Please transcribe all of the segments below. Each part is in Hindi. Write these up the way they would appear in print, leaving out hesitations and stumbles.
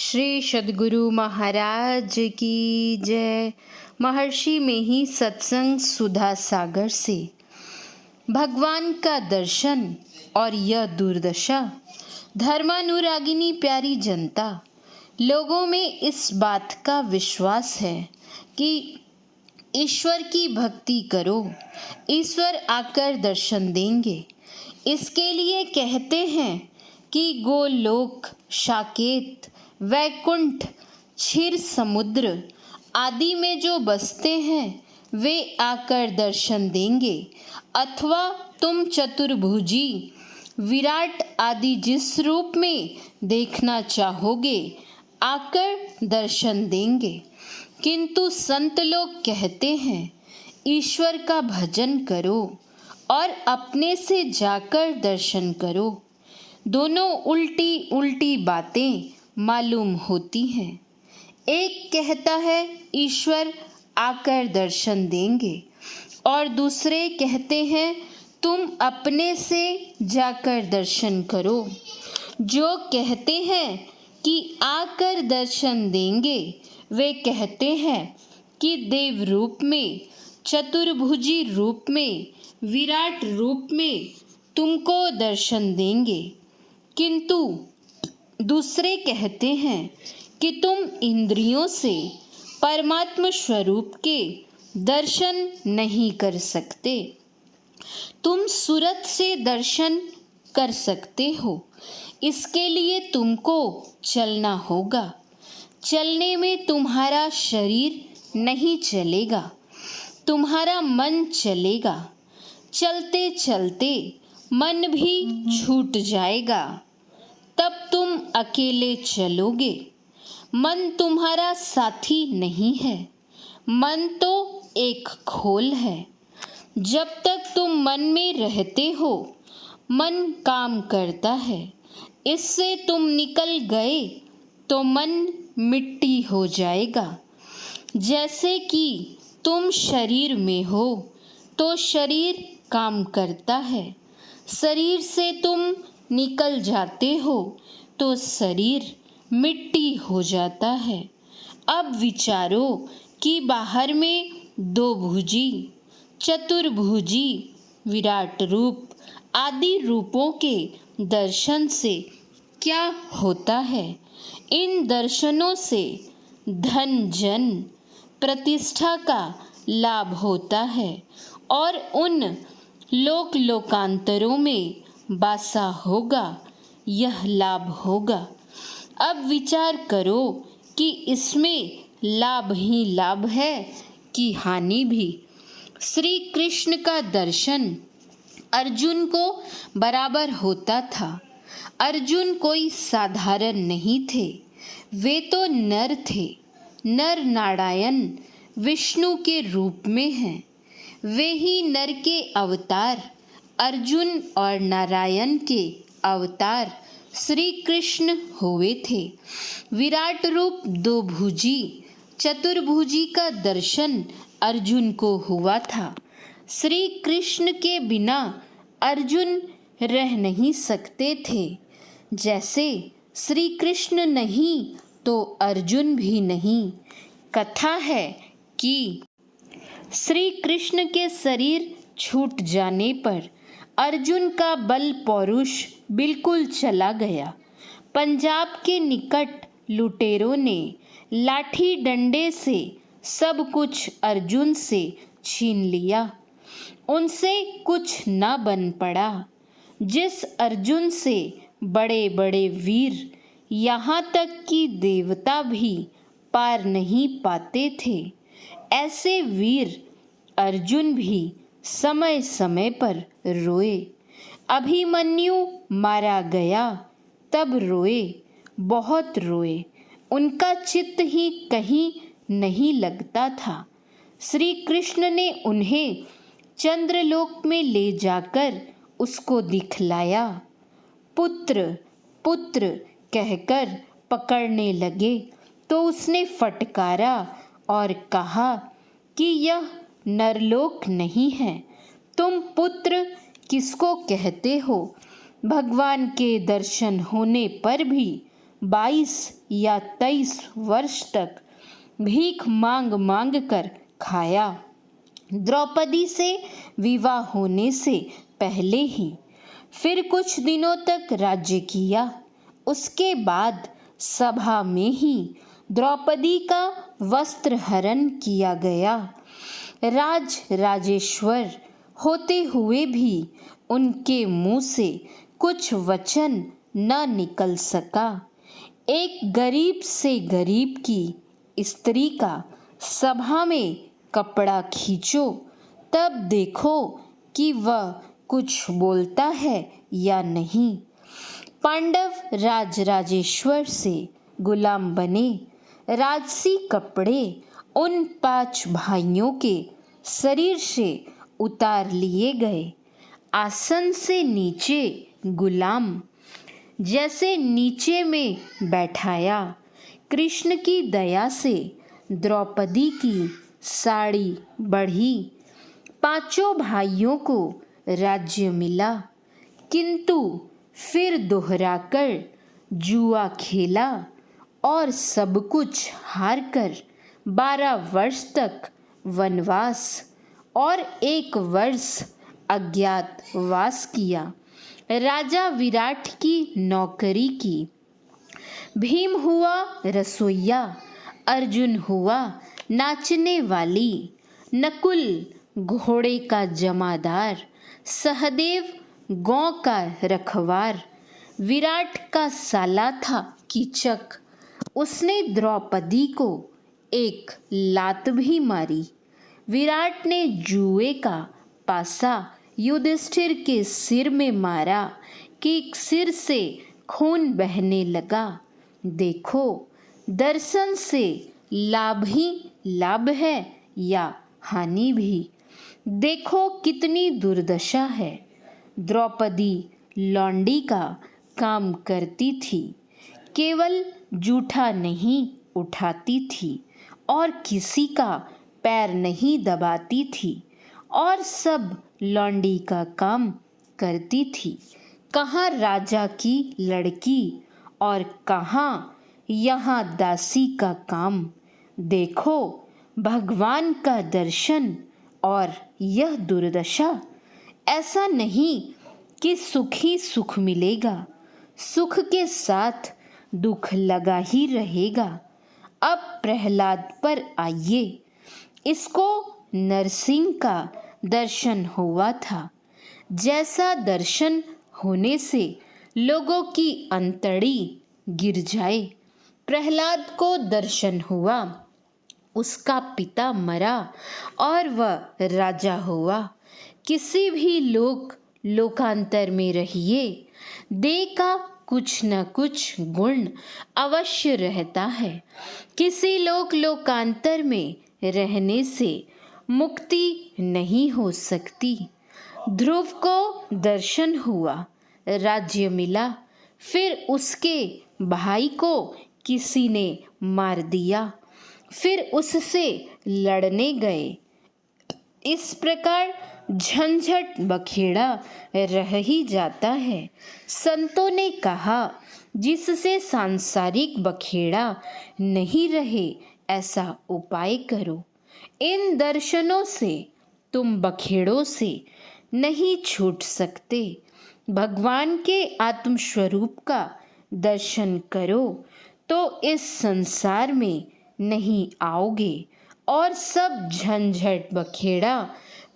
श्री सद्गुरु महाराज की जय। महर्षि में ही सत्संग सुधा सागर से भगवान का दर्शन और यह दुर्दशा। धर्मानुरागिनी प्यारी जनता, लोगों में इस बात का विश्वास है कि ईश्वर की भक्ति करो, ईश्वर आकर दर्शन देंगे। इसके लिए कहते हैं कि गोलोक, साकेत, वैकुंठ, क्षीर समुद्र आदि में जो बसते हैं वे आकर दर्शन देंगे, अथवा तुम चतुर्भुजी, विराट आदि जिस रूप में देखना चाहोगे आकर दर्शन देंगे। किंतु संत लोग कहते हैं ईश्वर का भजन करो और अपने से जाकर दर्शन करो। दोनों उल्टी उल्टी बातें मालूम होती हैं। एक कहता है ईश्वर आकर दर्शन देंगे और दूसरे कहते हैं तुम अपने से जाकर दर्शन करो। जो कहते हैं कि आकर दर्शन देंगे वे कहते हैं कि देव रूप में, चतुर्भुजी रूप में, विराट रूप में तुमको दर्शन देंगे। किंतु दूसरे कहते हैं कि तुम इंद्रियों से परमात्म स्वरूप के दर्शन नहीं कर सकते। तुम सूरत से दर्शन कर सकते हो, इसके लिए तुमको चलना होगा। चलने में तुम्हारा शरीर नहीं चलेगा, तुम्हारा मन चलेगा। चलते चलते मन भी छूट जाएगा, तब तुम अकेले चलोगे। मन तुम्हारा साथी नहीं है, मन तो एक खोल है। जब तक तुम मन में रहते हो मन काम करता है, इससे तुम निकल गए तो मन मिट्टी हो जाएगा। जैसे कि तुम शरीर में हो तो शरीर काम करता है, शरीर से तुम निकल जाते हो तो शरीर मिट्टी हो जाता है। अब विचारो कि बाहर में दो भुजी, चतुर्भुजी, विराट रूप आदि रूपों के दर्शन से क्या होता है। इन दर्शनों से धन, जन, प्रतिष्ठा का लाभ होता है और उन लोक लोकांतरों में वासा होगा, यह लाभ होगा। अब विचार करो कि इसमें लाभ ही लाभ है कि हानि भी। श्री कृष्ण का दर्शन अर्जुन को बराबर होता था। अर्जुन कोई साधारण नहीं थे, वे तो नर थे। नर नारायण विष्णु के रूप में हैं। वे ही नर के अवतार अर्जुन और नारायण के अवतार श्री कृष्ण हुए थे। विराट रूप दो भुजी, चतुर्भुजी का दर्शन अर्जुन को हुआ था। श्री कृष्ण के बिना अर्जुन रह नहीं सकते थे। जैसे श्री कृष्ण नहीं तो अर्जुन भी नहीं। कथा है कि श्री कृष्ण के शरीर छूट जाने पर अर्जुन का बल पौरुष बिल्कुल चला गया। पंजाब के निकट लुटेरों ने लाठी डंडे से सब कुछ अर्जुन से छीन लिया। उनसे कुछ न बन पड़ा। जिस अर्जुन से बड़े बड़े वीर, यहाँ तक कि देवता भी पार नहीं पाते थे, ऐसे वीर अर्जुन भी समय समय पर रोए। अभिमन्यु मारा गया तब रोए, बहुत रोए। उनका चित्त ही कहीं नहीं लगता था। श्री कृष्ण ने उन्हें चंद्रलोक में ले जाकर उसको दिखलाया। पुत्र पुत्र कहकर पकड़ने लगे तो उसने फटकारा और कहा कि यह नरलोक नहीं है। तुम पुत्र किसको कहते हो? भगवान के दर्शन होने पर भी 22 या 23 वर्ष तक भीख मांग मांग कर खाया। द्रौपदी से विवाह होने से पहले ही फिर कुछ दिनों तक राज्य किया। उसके बाद सभा में ही द्रौपदी का वस्त्र हरण किया गया। राजेश्वर होते हुए भी उनके मुंह से कुछ वचन न निकल सका। एक गरीब से गरीब की स्त्री का सभा में कपड़ा खींचो, तब देखो कि वह कुछ बोलता है या नहीं। पांडव राजेश्वर से गुलाम बने। राजसी कपड़े उन 5 भाइयों के शरीर से उतार लिए गए। आसन से नीचे गुलाम जैसे नीचे में बैठाया। कृष्ण की दया से द्रौपदी की साड़ी बढ़ी। 5 भाइयों को राज्य मिला, किंतु फिर दोहराकर जुआ खेला और सब कुछ हारकर 12 वर्ष तक वनवास और 1 वर्ष अज्ञातवास किया। राजा विराट की नौकरी की। भीम हुआ रसोइया, अर्जुन हुआ नाचने वाली, नकुल घोड़े का जमादार, सहदेव गौ का रखवार, विराट का साला था कीचक। उसने द्रौपदी को एक लात भी मारी। विराट ने जुए का पासा युधिष्ठिर के सिर में मारा कि सिर से खून बहने लगा। देखो, दर्शन से लाभ ही लाभ है या हानि भी। देखो कितनी दुर्दशा है। द्रौपदी लौंडी का काम करती थी, केवल जूठा नहीं उठाती थी और किसी का पैर नहीं दबाती थी, और सब लौंडी का काम करती थी। कहाँ राजा की लड़की और कहाँ यहाँ दासी का काम। देखो भगवान का दर्शन और यह दुर्दशा। ऐसा नहीं कि सुख ही सुख मिलेगा, सुख के साथ दुख लगा ही रहेगा। अब प्रहलाद पर आइए। इसको नरसिंह का दर्शन हुआ था। जैसा दर्शन होने से लोगों की अंतड़ी गिर जाए। प्रहलाद को दर्शन हुआ, उसका पिता मरा और वह राजा हुआ। किसी भी लोकांतर में रहिए, देह का कुछ न कुछ गुण अवश्य रहता है। किसी लोकांतर में रहने से मुक्ति नहीं हो सकती। ध्रुव को दर्शन हुआ, राज्य मिला, फिर उसके भाई को किसी ने मार दिया, फिर उससे लड़ने गए। इस प्रकार झंझट बखेड़ा रह ही जाता है। संतों ने कहा, जिससे सांसारिक बखेड़ा नहीं रहे ऐसा उपाय करो। इन दर्शनों से तुम बखेड़ों से नहीं छूट सकते। भगवान के आत्मस्वरूप का दर्शन करो तो इस संसार में नहीं आओगे और सब झंझट बखेड़ा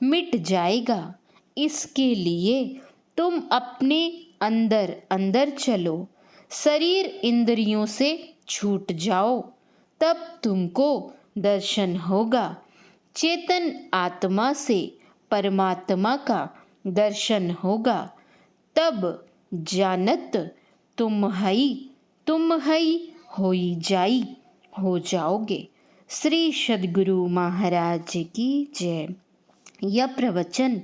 मिट जाएगा। इसके लिए तुम अपने अंदर अंदर चलो, शरीर इंद्रियों से छूट जाओ, तब तुमको दर्शन होगा। चेतन आत्मा से परमात्मा का दर्शन होगा, तब जानत तुम हई होई जाई हो जाओगे। श्री सद्गुरु महाराज की जय। यह प्रवचन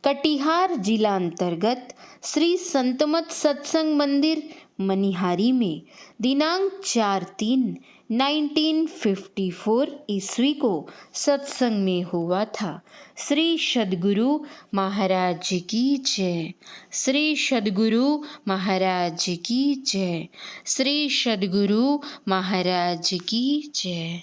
कटिहार जिला अंतर्गत श्री संतमत सत्संग मंदिर मनिहारी में दिनांक 4/3/1954 ईस्वी को सत्संग में हुआ था। श्री सद्गुरु महाराज की जय। श्री सद्गुरु महाराज की जय। श्री सद्गुरु महाराज की जय।